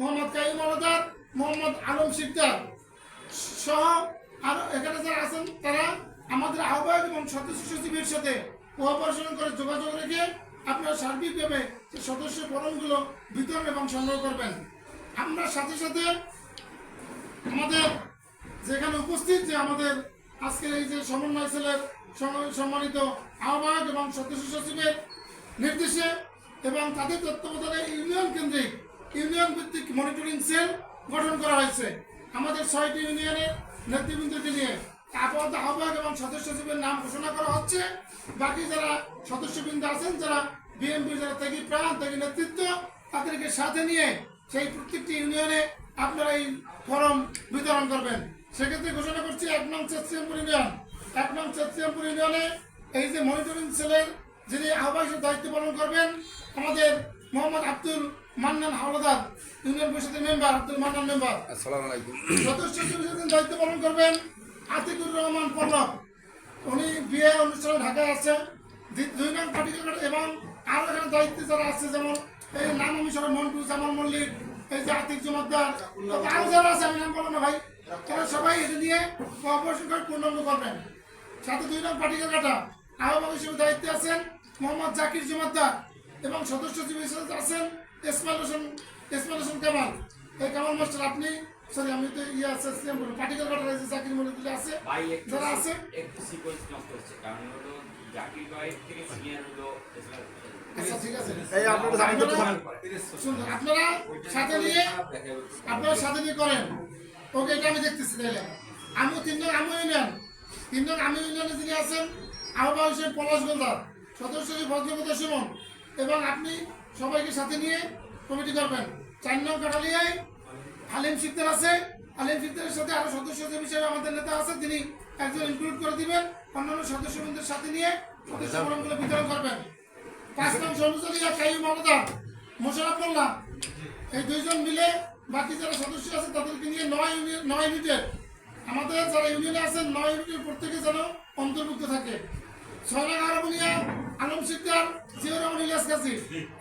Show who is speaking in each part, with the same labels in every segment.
Speaker 1: মোহাম্মদ কাইম আলাদার, মোহাম্মদ আলম শিকদার সহ আর এখানে যারা আছেন তারা আমাদের আহ্বায়ক এবং সদস্য সচিবের সাথে কোঅপারেশন করে যোগাযোগ রেখে আপনারা সার্বিকভাবে সদস্য ফরমগুলো বিতরণ এবং সংগ্রহ করবেন। আমরা সাথে সাথে আমাদের যেখানে উপস্থিত যে আমাদের আজকের এই যে সমন্বয় সেলের সম্মানিত আহ্বায়ক এবং সদস্য সচিবের নির্দেশে এবং তাদের তত্ত্বাবধানে ইউনিয়ন কেন্দ্রিক ইউনিয়ন ভিত্তিক মনিটরিং সেল গঠন করা হয়েছে। আমাদের 6টি ইউনিয়নের নেতৃবৃন্দকে নিয়ে আপাতত আহ্বায়ক এবং সদস্য সচিবের নাম ঘোষণা করা হচ্ছে। বাকি যারা সদস্যবৃন্দ আছেন, যারা বিএনপির যারা ত্যাগী প্রাণ ত্যাগী নেতৃত্ব, তাদেরকে সাথে নিয়ে সেই প্রত্যেকটি ইউনিয়নে আপনারা এই ফরম বিতরণ করবেন। সেক্ষেত্রে ঘোষণা করছি 1 নং চেতসিয়ামপুর ইউনিয়ন, 1 নং চেতসিয়ামপুর ইউনিয়নে এই যে মনিটরিং সেলের যিনি আহ্বায়কের দায়িত্ব পালন করবেন আমাদের মোহাম্মদ আব্দুল মান্নান হাওলাদার, ইউনিয়ন পরিষদের মেম্বার আব্দুল মান্নান মেম্বার।
Speaker 2: আসসালামু আলাইকুম।
Speaker 1: সদস্য সচিবের দায়িত্ব পালন করবেন আতিকুর রহমান পল্লব, উনি বিয়ে অনুষ্ঠানে ঢাকায় আছে। 2 নং পাটিকাঘাট এবং আরো এখানে দায়িত্বে যারা আছে, যেমন এই নাম আমি সবাই মন্টু জামাল মল্লিক, এই যে আতিক জমাদ্দার, আরো যারা আছে আমি নাম বলবো না ভাই, তারা সবাই এটা নিয়ে কোঅপারেশন করে পূর্ণাঙ্গ করবেন। সাথে 2 নং পাটিকাঘাটা আহ্বায়ক হিসেবে দায়িত্বে আছেন মোহাম্মদ জাকির জমাদ্দার এবং সদস্য সচিব হিসেবে আছেন ইসমাইল হোসেন কামাল। এই কামাল মাস্টার আপনি সরি আমি তো ইয়ে আছে পাটিকাঘাটা রয়েছে জাকির মল্লিক আছে, যারা আছে
Speaker 3: একটু সিকোয়েন্স নষ্ট হচ্ছে, কারণ হলো জাকির ভাই থেকে সিনিয়র হলো ইসমাইল।
Speaker 1: আচ্ছা ঠিক আছে,
Speaker 2: এই আপনারা জানেন তো
Speaker 1: শুনুন, আপনারা সাথে নিয়ে করেন। ওকে, এটা আমি দেখতেছি। তাহলে আমি 3 নং আমি ইউনিয়নে যিনি আছেন আহ্বায়ক হিসেবে পলাশ গোলদার, সদস্য হিসেবে ভদ্রপদ সুমন, এবং আপনি সবাইকে সাথে নিয়ে কমিটি করবেন। 4 নং কাঠালিয়ায় আলিম শিকদার আছে, আলিম শিকদারের সাথে আরো সদস্য হিসেবে আমাদের নেতা আছে, তিনি একজন ইনক্লুড করে দিবেন। অন্যান্য সদস্যবৃন্দের সাথে নিয়ে সদস্য ফরমগুলো বিতরণ করবেন। 5 নং সনুজালিয়া কাইম আলাদার, মোশাররফ মোল্লা, এই 2 জন মিলে বাকি যারা সদস্য আছে তাদেরকে নিয়ে 9 ইউনিটের আমাদের যারা ইউনিয়নে আছেন 9 ইউনিটের প্রত্যেকে যেন অন্তর্ভুক্ত থাকে। 6 নং আরবনিয়া আলম শিকদার, জিয়াউর রহমান ইলিয়াস কাজী,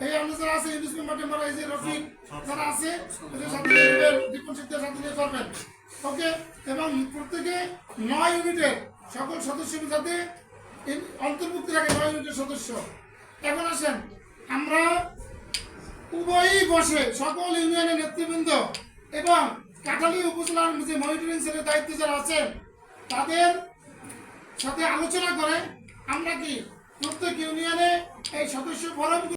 Speaker 1: এই আমরা যারা আছে ইউনিস মেম্বার টেম্বার, এই যে রফিক যারা আছে এদের সাথে দীপন শিকদার সাথে নিয়ে করবেন। ওকে, এবং প্রত্যেকে 9 ইউনিটের সকল সদস্য যাতে অন্তর্ভুক্ত থাকে, 9 ইউনিটের সদস্য। এখন আসেন আমরা উভয়ই বসে সকল ইউনিয়নের নেতৃবৃন্দ এবং কাঠালি উপজেলার যে মনিটরিং সেলের দায়িত্বে যারা আছেন তাদের সাথে আলোচনা করে আমরা কি প্রত্যেক ইউনিয়নে এই সদস্য ফরম